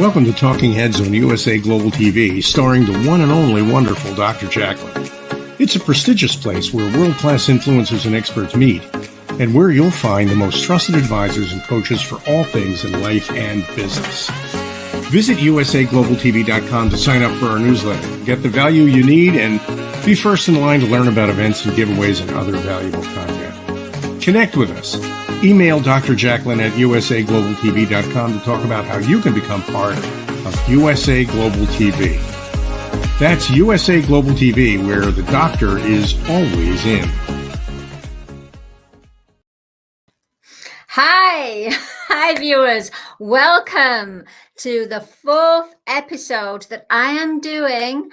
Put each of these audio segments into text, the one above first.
Welcome to Talking Heads on USA Global TV, starring the one and only wonderful Dr. Jacqueline. It's a prestigious place where world-class influencers and experts meet, and where you'll find the most trusted advisors and coaches for all things in life and business. Visit usaglobaltv.com to sign up for our newsletter, get the value you need, and be first in line to learn about events and giveaways and other valuable content. Connect with us. Email Dr. Jacqueline at usaglobaltv.com to talk about how you can become part of USA Global TV. That's USA Global TV, where the doctor is always in. Hi viewers, welcome to the fourth episode that I am doing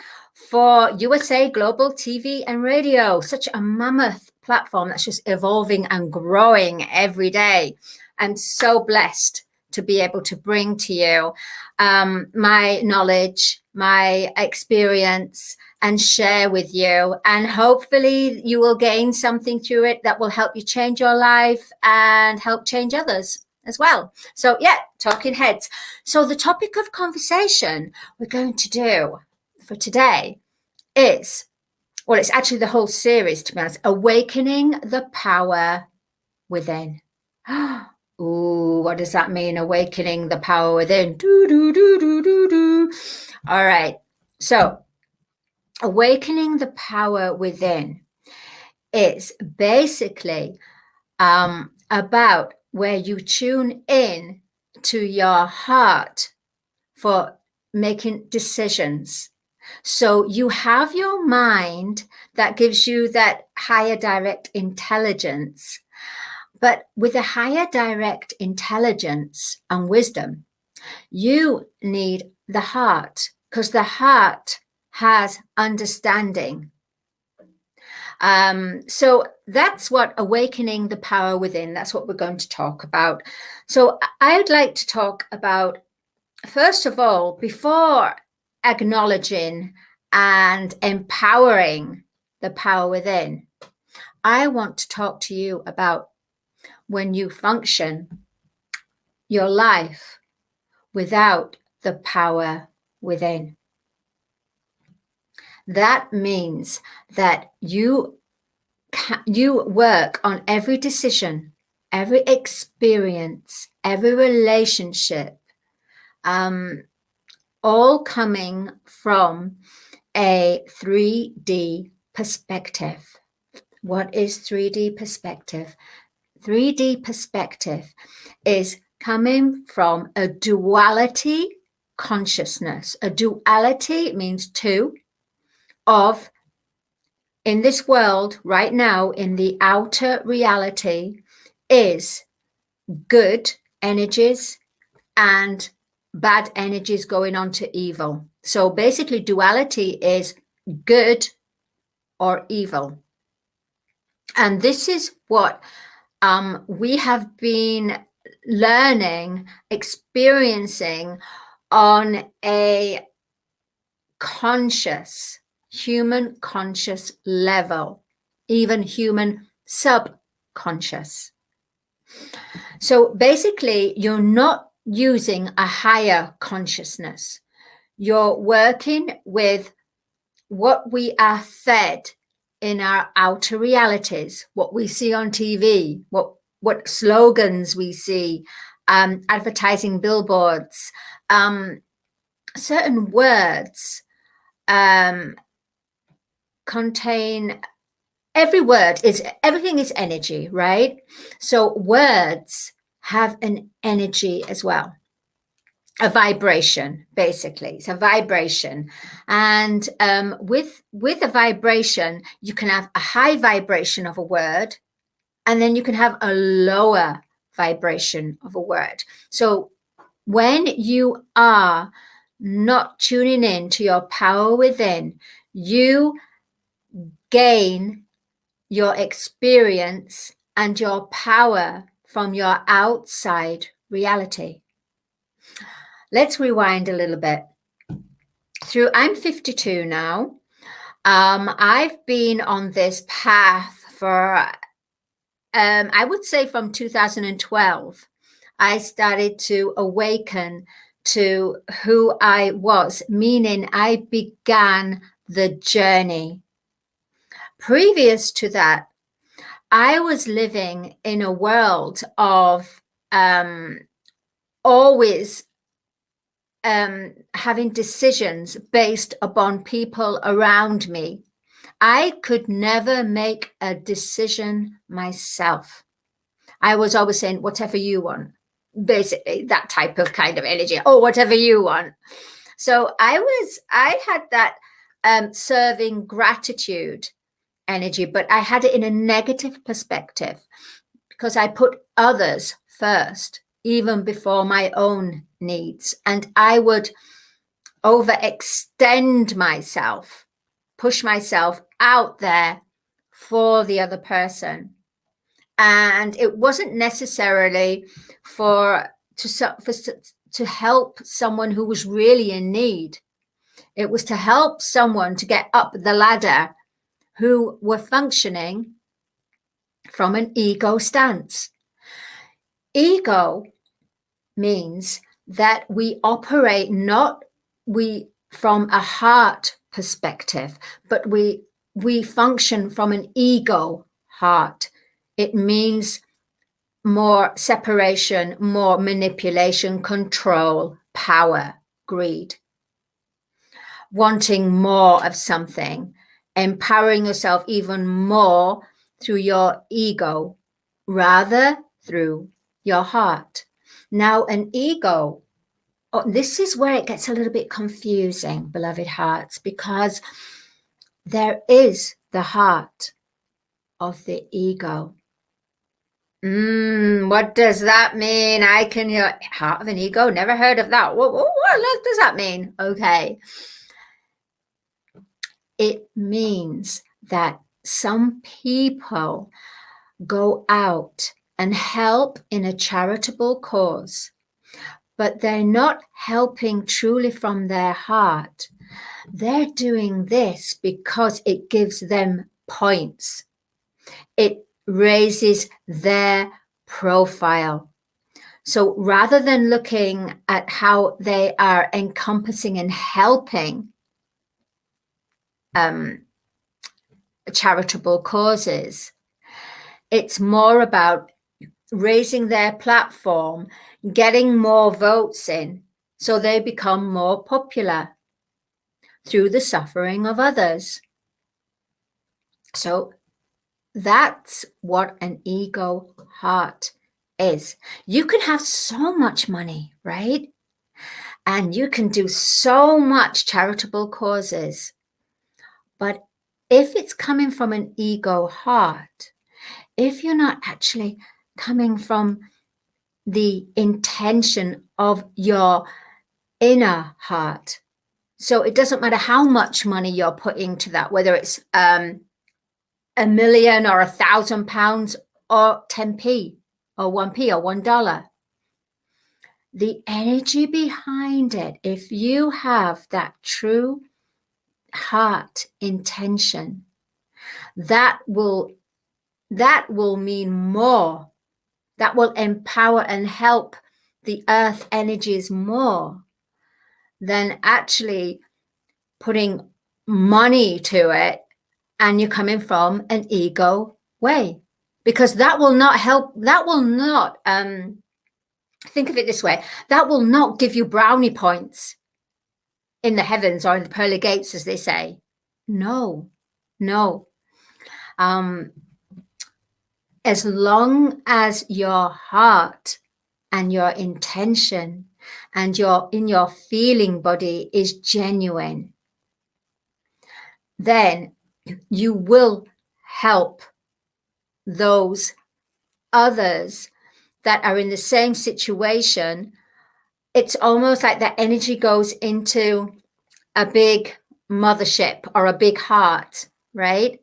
for USA Global TV and Radio. Such a mammoth platform that's just evolving and growing every day. I'm so blessed to be able to bring to you my knowledge, my experience, and share with you. And hopefully you will gain something through it that will help you change your life and help change others as well. So yeah, talking heads. So the topic of conversation we're going to do for today is, well, it's actually the whole series, to be honest, awakening the power within. Ooh, what does that mean? Awakening the power within. All right. So awakening the power within is basically about where you tune in to your heart for making decisions. So you have your mind that gives you that higher direct intelligence, but with a higher direct intelligence and wisdom, you need the heart, because the heart has understanding. So that's what awakening the power within, that's what we're going to talk about. So I'd like to talk about, first of all, before acknowledging and empowering the power within, I want to talk to you about when you function your life without the power within. That means that you work on every decision, every experience, every relationship, all coming from a 3D perspective. What is 3D perspective? 3D perspective is coming from a duality consciousness. A duality means two, of, in this world right now, in the outer reality, is good energies and bad energies going on to evil. So basically duality is good or evil. And this is what we have been learning, experiencing on a conscious, human conscious level, even human subconscious. So basically, you're not using a higher consciousness. You're working with what we are fed in our outer realities, what we see on TV, what slogans we see, advertising billboards, certain words contain, everything is energy, right? So words have an energy as well, a vibration, basically. It's a vibration. And with a vibration, you can have a high vibration of a word, and then you can have a lower vibration of a word. So when you are not tuning in to your power within, you gain your experience and your power from your outside reality. Let's rewind a little bit. I'm 52 now. I've been on this path for, I would say from 2012. I started to awaken to who I was, meaning I began the journey. Previous to that, I was living in a world of always having decisions based upon people around me. I could never make a decision myself. I was always saying, whatever you want, basically that type of kind of energy. Oh, whatever you want. So I had that serving gratitude energy, but I had it in a negative perspective because I put others first, even before my own needs. And I would overextend myself, push myself out there for the other person. And it wasn't necessarily to help someone who was really in need. It was to help someone to get up the ladder who were functioning from an ego stance. Ego means that we operate not from a heart perspective, but we function from an ego heart. It means more separation, more manipulation, control, power, greed, wanting more of something, empowering yourself even more through your ego rather through your heart. Now, an ego, this is where it gets a little bit confusing, beloved hearts, because there is the heart of the ego. What does that mean? I can hear heart of an ego. Never heard of that. What does that mean? Okay. It means that some people go out and help in a charitable cause, but they're not helping truly from their heart. They're doing this because it gives them points. It raises their profile. So rather than looking at how they are encompassing and helping charitable causes, it's more about raising their platform, getting more votes in, so they become more popular through the suffering of others. So that's what an ego heart is. You can have so much money, right? And you can do so much charitable causes. But if it's coming from an ego heart, if you're not actually coming from the intention of your inner heart, so it doesn't matter how much money you're putting to that, whether it's $1 million or £1,000 or 10p or 1p or $1. The energy behind it, if you have that true heart intention, that will mean more. That will empower and help the earth energies more than actually putting money to it and you're coming from an ego way, because that will not help. That will not, think of it this way, that will not give you brownie points in the heavens or in the pearly gates, as they say. No. As long as your heart and your intention and your feeling body is genuine, then you will help those others that are in the same situation. It's almost like that energy goes into a big mothership or a big heart, right?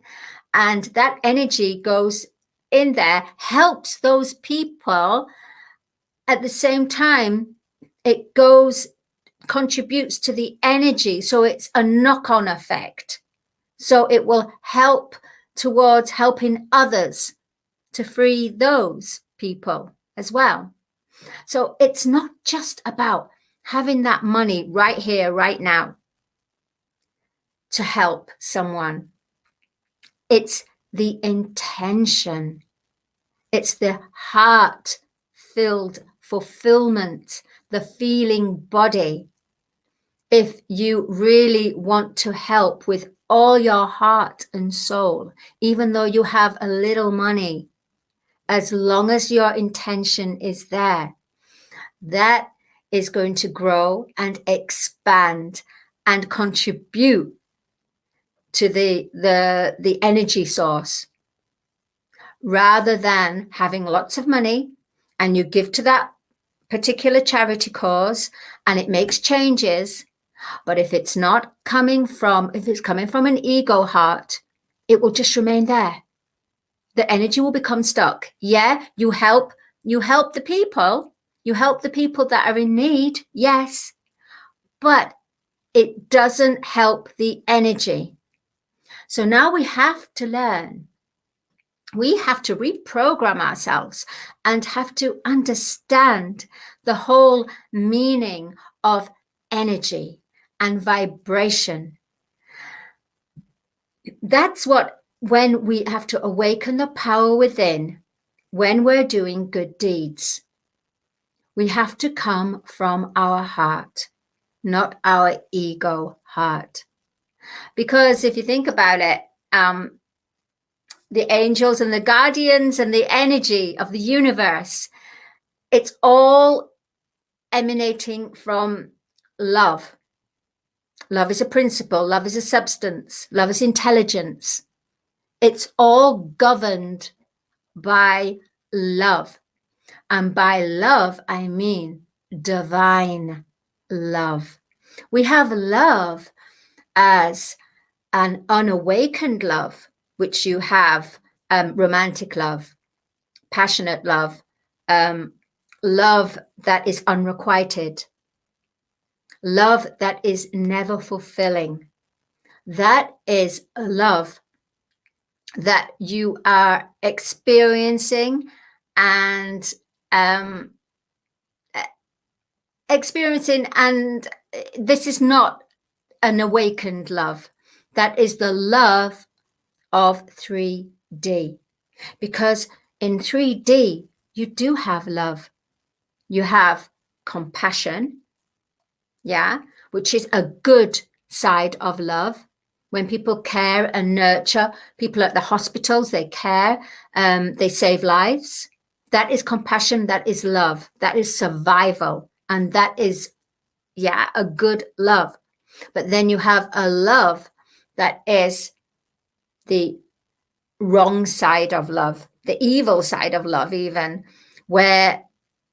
And that energy goes in there, helps those people. At the same time, it contributes to the energy. So it's a knock-on effect. So it will help towards helping others to free those people as well. So it's not just about having that money right here, right now to help someone. It's the intention. It's the heart-filled fulfillment, the feeling body. If you really want to help with all your heart and soul, even though you have a little money, as long as your intention is there, that is going to grow and expand and contribute to the energy source, rather than having lots of money and you give to that particular charity cause and it makes changes. But if it's coming from an ego heart, it will just remain there. The energy will become stuck. Yeah, you help the people. You help the people that are in need, yes, but it doesn't help the energy. So now we have to learn. We have to reprogram ourselves and have to understand the whole meaning of energy and vibration. That's when we have to awaken the power within, when we're doing good deeds. We have to come from our heart, not our ego heart. Because if you think about it, the angels and the guardians and the energy of the universe, it's all emanating from love. Love is a principle, love is a substance, love is intelligence. It's all governed by love. And by love, I mean divine love. We have love as an unawakened love, which you have romantic love, passionate love, love that is unrequited, love that is never fulfilling. That is a love that you are experiencing and and this is not an awakened love. That is the love of 3D, because in 3D you do have love. You have compassion, yeah, which is a good side of love. When people care and nurture people at the hospitals, they care, they save lives. That is compassion, that is love, that is survival, and that is, yeah, a good love. But then you have a love that is the wrong side of love, the evil side of love even, where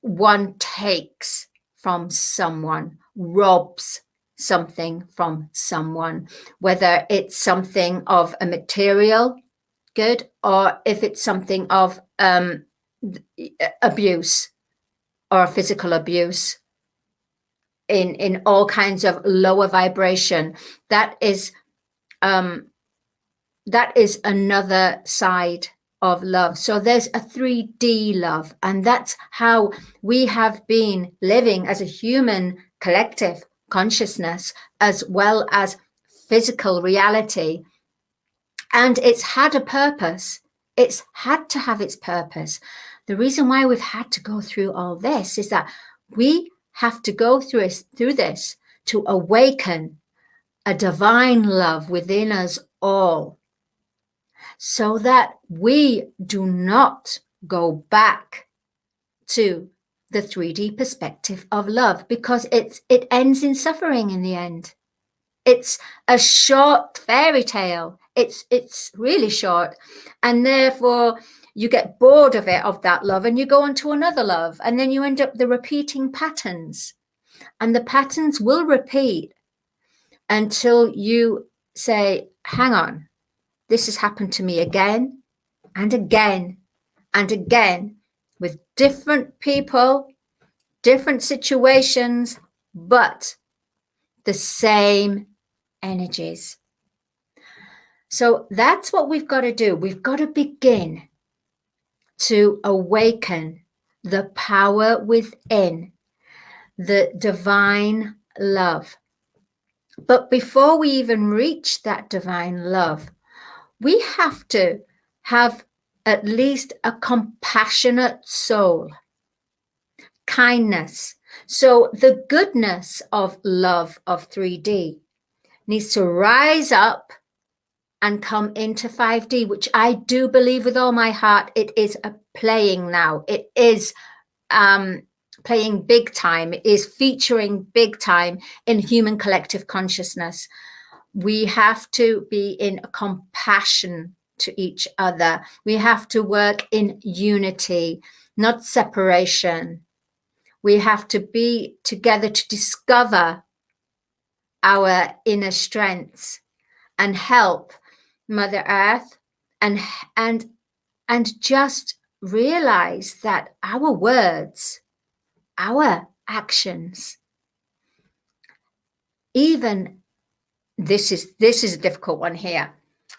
one takes from someone, robs something from someone, whether it's something of a material good or if it's something of abuse or physical abuse in all kinds of lower vibration. That is another side of love. So there's a 3D love, and that's how we have been living as a human collective consciousness as well as physical reality. And it's had a purpose. It's had to have its purpose. The reason why we've had to go through all this is that we have to go through this to awaken a divine love within us all, so that we do not go back to the 3D perspective of love, because it ends in suffering in the end. It's a short fairy tale. It's really short, and therefore you get bored of it, of that love, and you go on to another love, and then you end up the repeating patterns, and the patterns will repeat until you say, hang on, this has happened to me again and again and again with different people, different situations, but the same energies. So that's what we've got to do. We've got to begin to awaken the power within, the divine love. But before we even reach that divine love, we have to have at least a compassionate soul, kindness. So the goodness of love of 3D needs to rise up and come into 5D, which I do believe with all my heart it is playing now. It is playing big time. It is featuring big time in human collective consciousness. We have to be in compassion to each other. We have to work in unity, not separation. We have to be together to discover our inner strengths and help Mother Earth and just realize that our words, our actions, even this is a difficult one here,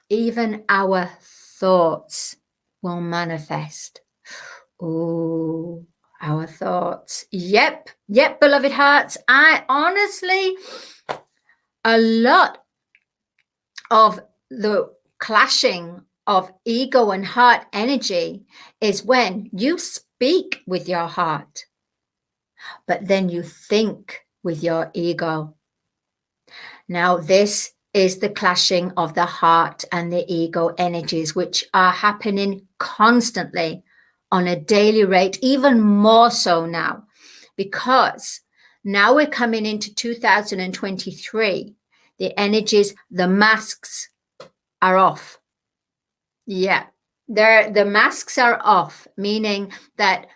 even our thoughts will manifest. Oh, our thoughts. Yep, beloved hearts. I honestly, a lot of the clashing of ego and heart energy is when you speak with your heart, but then you think with your ego. Now, this is the clashing of the heart and the ego energies, which are happening constantly on a daily rate, even more so now, because now we're coming into 2023. The energies, the masks are off. Yeah, the masks are off, meaning that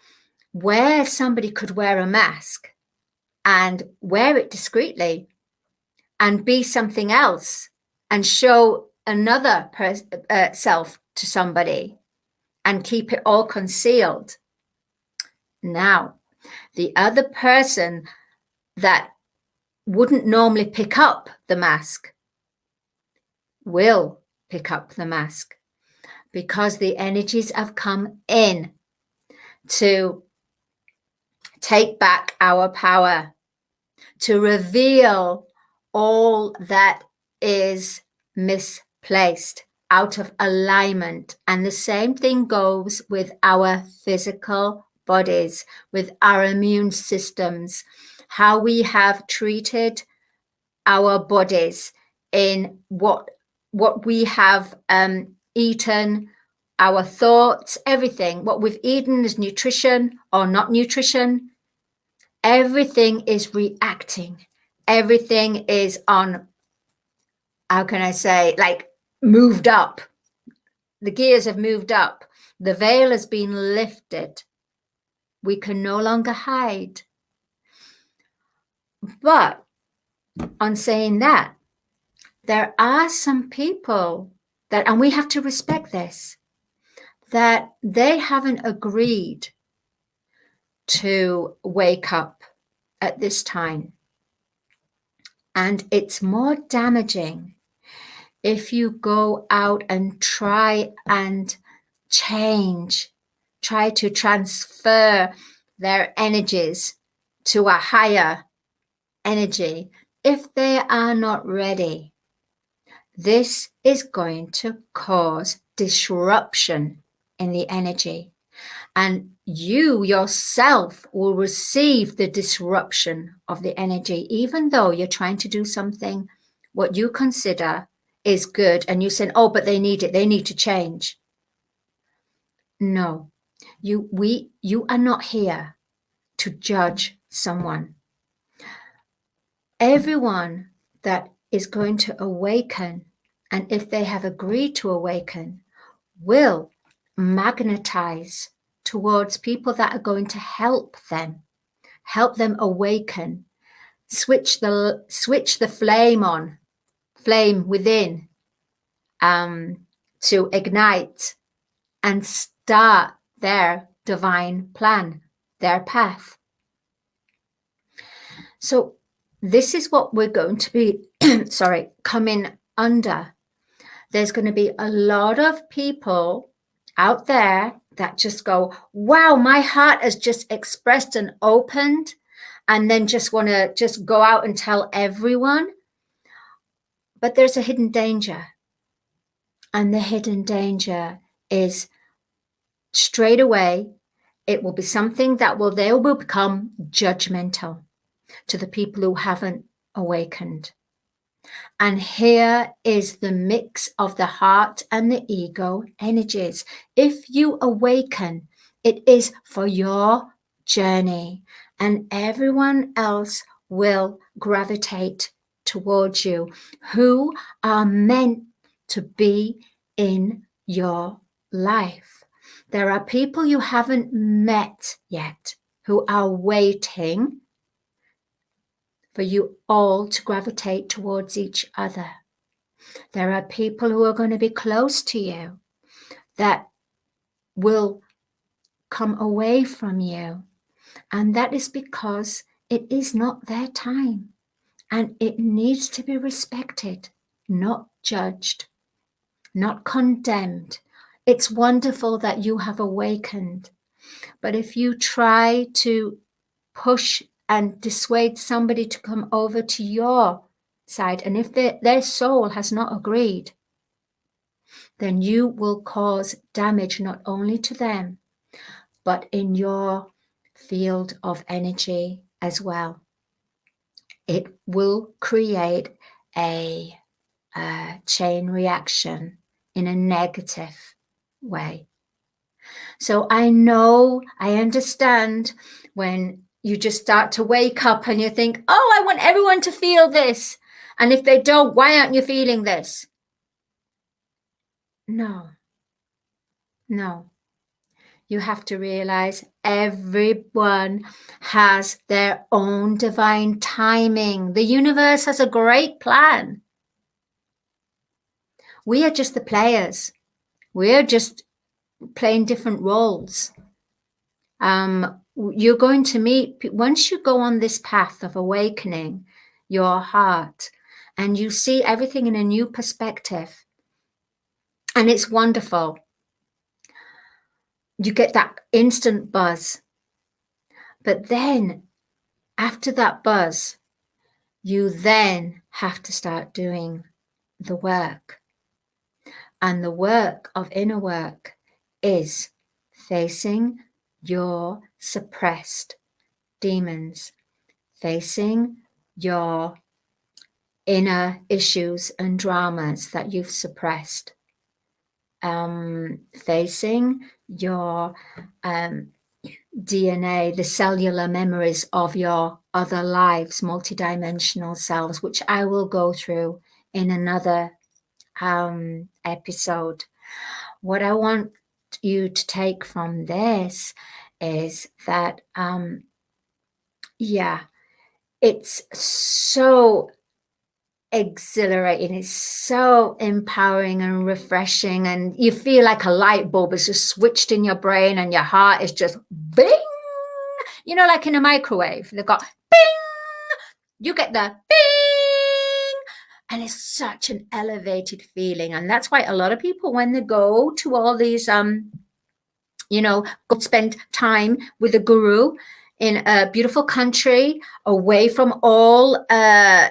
where somebody could wear a mask and wear it discreetly and be something else and show another self to somebody and keep it all concealed. Now, the other person that wouldn't normally pick up the mask will pick up the mask, because the energies have come in to take back our power, to reveal all that is misplaced, out of alignment. And the same thing goes with our physical bodies, with our immune systems, how we have treated our bodies in what we have eaten, our thoughts, everything, what we've eaten is nutrition or not nutrition. Everything is reacting. Everything is on, how can I say, like moved up. The gears have moved up. The veil has been lifted. We can no longer hide. But on saying that, there are some people that, and we have to respect this, that they haven't agreed to wake up at this time. And it's more damaging if you go out and try and change, try to transfer their energies to a higher energy if they are not ready. This is going to cause disruption in the energy, and you yourself will receive the disruption of the energy, even though you're trying to do something what you consider is good, and you say, oh, but they need it, they need to change. No, you are not here to judge someone. Everyone that is going to awaken, and if they have agreed to awaken, will magnetize towards people that are going to help them awaken, switch the flame within, to ignite and start their divine plan, their path. So this is what we're going to be coming under. There's going to be a lot of people out there that just go, wow, my heart has just expressed and opened, and then just want to just go out and tell everyone. But there's a hidden danger. And the hidden danger is straight away, it will be something that they will become judgmental to the people who haven't awakened. And here is the mix of the heart and the ego energies. If you awaken, it is for your journey, and everyone else will gravitate towards you who are meant to be in your life. There are people you haven't met yet who are waiting for you all to gravitate towards each other. There are people who are going to be close to you that will come away from you. And that is because it is not their time. And it needs to be respected, not judged, not condemned. It's wonderful that you have awakened. But if you try to push and dissuade somebody to come over to your side, and if their soul has not agreed, then you will cause damage not only to them, but in your field of energy as well. It will create a chain reaction in a negative way. So I understand when you just start to wake up and you think, oh, I want everyone to feel this. And if they don't, why aren't you feeling this? No. You have to realize everyone has their own divine timing. The universe has a great plan. We are just the players. We are just playing different roles. You're going to meet, once you go on this path of awakening your heart and you see everything in a new perspective, and it's wonderful. You get that instant buzz. But then after that buzz, you then have to start doing the work. And the work of inner work is facing your suppressed demons, facing your inner issues and dramas that you've suppressed, facing your DNA, the cellular memories of your other lives, multidimensional selves, which I will go through in another episode. What I want you to take from this is that, it's so exhilarating, it's so empowering and refreshing, and you feel like a light bulb is just switched in your brain and your heart is just bing, like in a microwave, they've got bing, you get the bing, and it's such an elevated feeling. And that's why a lot of people, when they go to all these go spend time with a guru in a beautiful country, away from all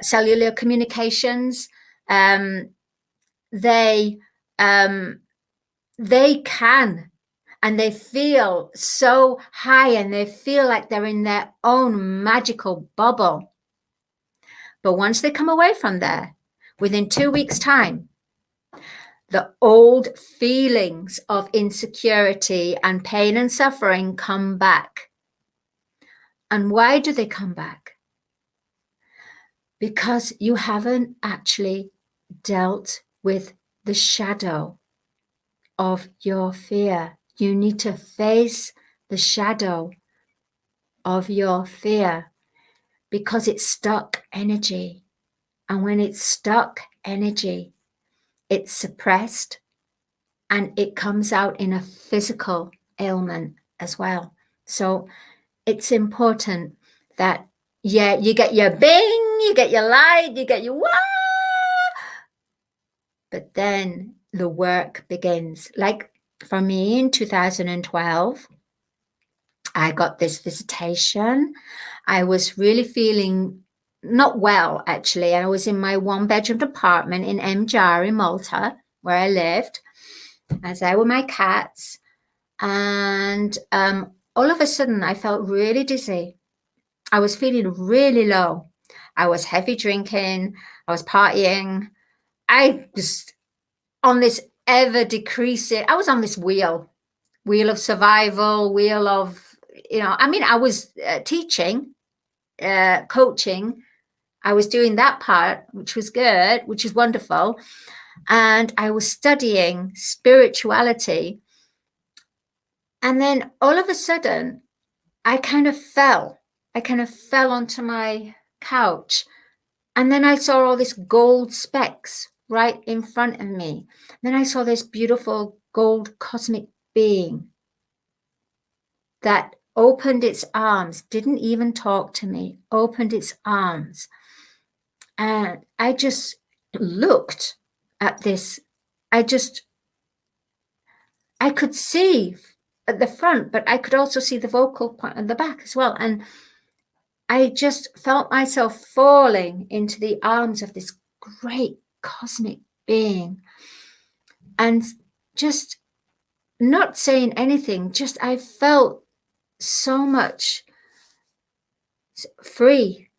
cellular communications, they can, and they feel so high, and they feel like they're in their own magical bubble. But once they come away from there, within 2 weeks' time, the old feelings of insecurity and pain and suffering come back. And why do they come back? Because you haven't actually dealt with the shadow of your fear. You need to face the shadow of your fear because it's stuck energy. And when it's stuck energy, it's suppressed and it comes out in a physical ailment as well. So it's important that, you get your bing, you get your light, you get your wah, but then the work begins. Like for me in 2012, I got this visitation I was really feeling not well, actually. I was in my 1-bedroom apartment in Mjar in Malta, where I lived, as I were my cats. And all of a sudden, I felt really dizzy. I was feeling really low. I was heavy drinking. I was partying. I was on this ever decreasing, I was on this wheel of survival, wheel of, I mean, I was teaching, coaching. I was doing that part, which was good, which is wonderful. And I was studying spirituality. And then all of a sudden, I kind of fell onto my couch. And then I saw all these gold specks right in front of me. Then I saw this beautiful gold cosmic being that opened its arms, didn't even talk to me, opened its arms. And I just looked at this. I could see at the front, but I could also see the vocal point at the back as well. And I just felt myself falling into the arms of this great cosmic being, and just not saying anything, just I felt so much free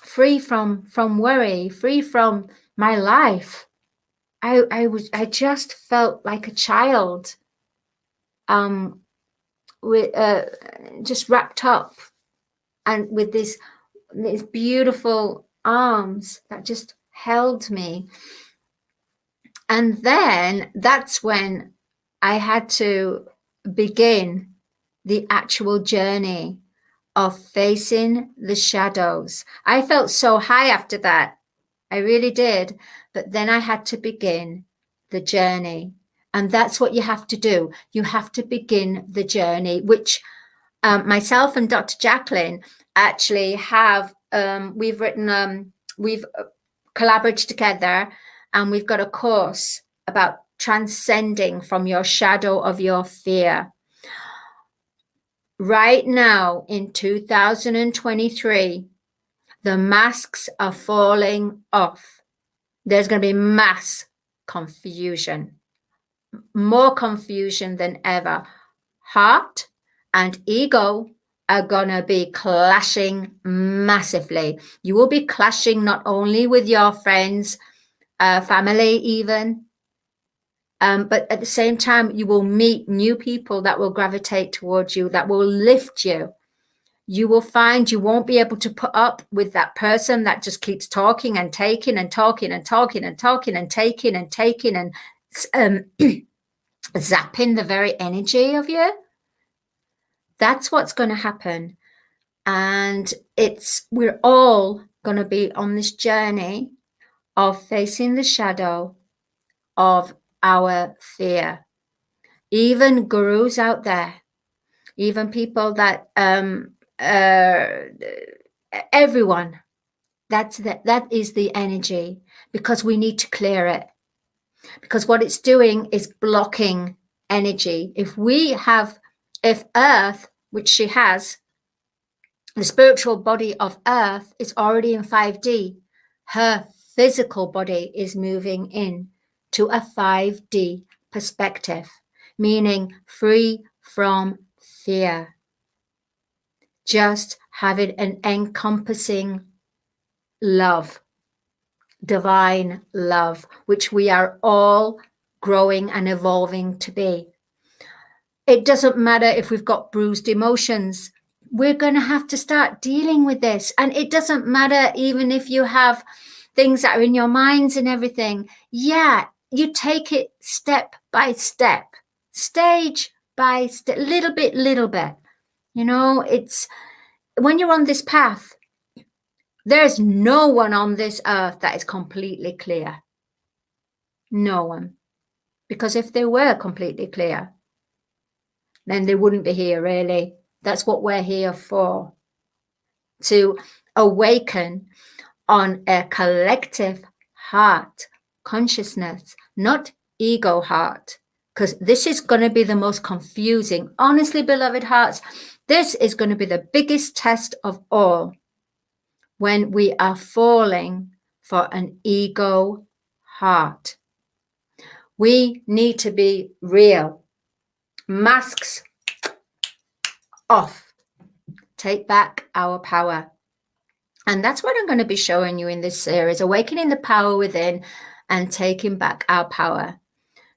from worry, free from my life. I just felt like a child, with just wrapped up and with these beautiful arms that just held me. And then that's when I had to begin the actual journey of facing the shadows. I felt so high after that. I really did. But then I had to begin the journey. And that's what you have to do. You have to begin the journey, which myself and Dr. Jacqueline actually have. We've collaborated together, and we've got a course about transcending from your shadow of your fear. Right now in 2023, the masks are falling off. There's going to be mass confusion, more confusion than ever. Heart and ego are going to be clashing massively. You will be clashing not only with your friends, family even, but at the same time, you will meet new people that will gravitate towards you, that will lift you. You will find you won't be able to put up with that person that just keeps talking and taking and talking and talking and talking and taking and taking and zapping the very energy of you. That's what's going to happen. And we're all going to be on this journey of facing the shadow of our fear. Even gurus out there, even people that everyone, that is the energy, because we need to clear it, because what it's doing is blocking energy. If Earth, which she has, the spiritual body of Earth is already in 5D, her physical body is moving in to a 5D perspective, meaning free from fear. Just having an encompassing love, divine love, which we are all growing and evolving to be. It doesn't matter if we've got bruised emotions. We're going to have to start dealing with this. And it doesn't matter even if you have things that are in your minds and everything. Yeah, you take it step by step, stage by step, little bit. It's when you're on this path, there's no one on this earth that is completely clear. No one. Because if they were completely clear, then they wouldn't be here, really. That's what we're here for. To awaken on a collective heart consciousness, not ego heart, because this is going to be the most confusing. Honestly, beloved hearts, this is going to be the biggest test of all when we are falling for an ego heart. We need to be real. Masks off. Take back our power. And that's what I'm going to be showing you in this series, awakening the power within and taking back our power.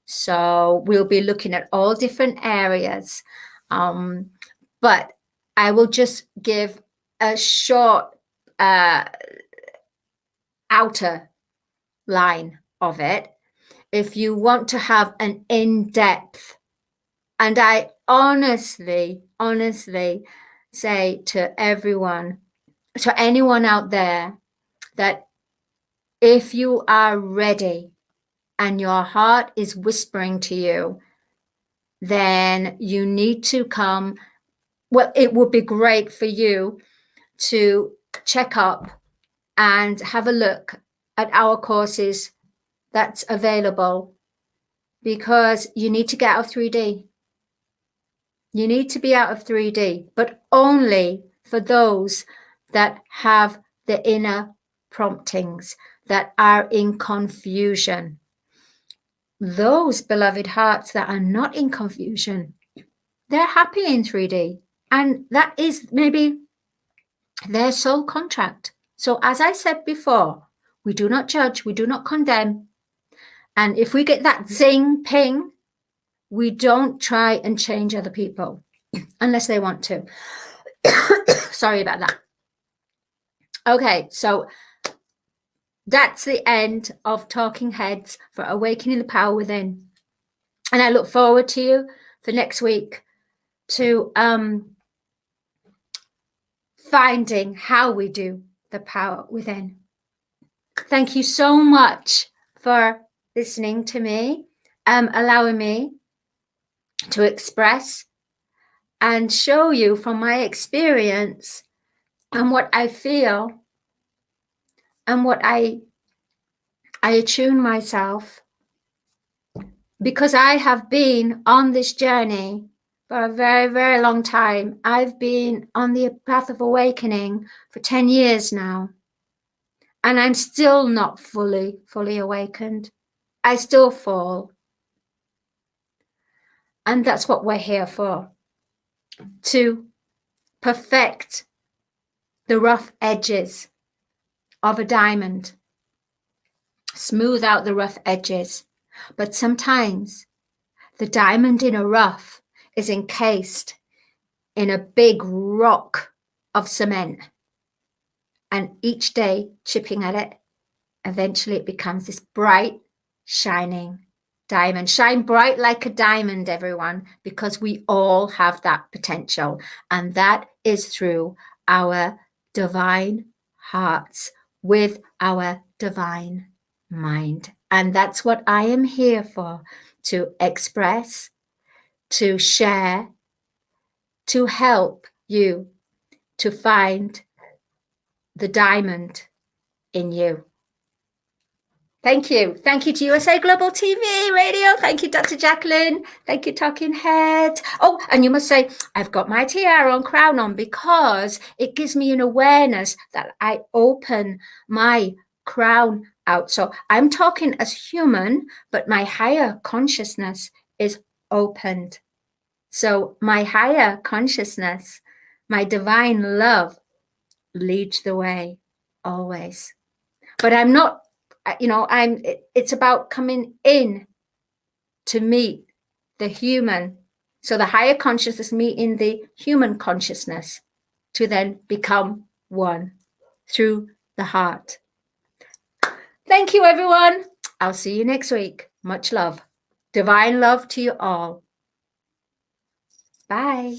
So we'll be looking at all different areas. But I will just give a short outer line of it. If you want to have an in-depth, and I honestly say to everyone, to anyone out there, that if you are ready and your heart is whispering to you, then you need to come. Well, it would be great for you to check up and have a look at our courses that's available, because you need to get out of 3D. You need to be out of 3D, but only for those that have the inner promptings, that are in confusion. Those beloved hearts that are not in confusion, they're happy in 3D. And that is maybe their soul contract. So as I said before, we do not judge, we do not condemn. And if we get that zing, ping, we don't try and change other people unless they want to. Sorry about that. Okay, so that's the end of Talking Heads for Awakening the Power Within. And I look forward to you for next week to finding how we do the power within. Thank you so much for listening to me, allowing me to express and show you from my experience and what I feel and what I attune myself, because I have been on this journey for a very, very long time. I've been on the path of awakening for 10 years now, and I'm still not fully awakened. I still fall. And that's what we're here for, to perfect the rough edges of a diamond, smooth out the rough edges. But sometimes the diamond in a rough is encased in a big rock of cement, and each day chipping at it, eventually it becomes this bright, shining diamond. Shine bright like a diamond, everyone, because we all have that potential, and that is through our divine hearts with our divine mind. And that's what I am here for, to express, to share, to help you to find the diamond in you. Thank you. Thank you to USA Global TV Radio. Thank you, Dr. Jacqueline. Thank you, Talking Heads. Oh, and you must say, I've got my tiara on, crown on, because it gives me an awareness that I open my crown out. So I'm talking as human, but my higher consciousness is opened. So my higher consciousness, my divine love, leads the way always. But I'm not, it's about coming in to meet the human. So the higher consciousness meeting the human consciousness to then become one through the heart. Thank you, everyone. I'll see you next week. Much love. Divine love to you all. Bye.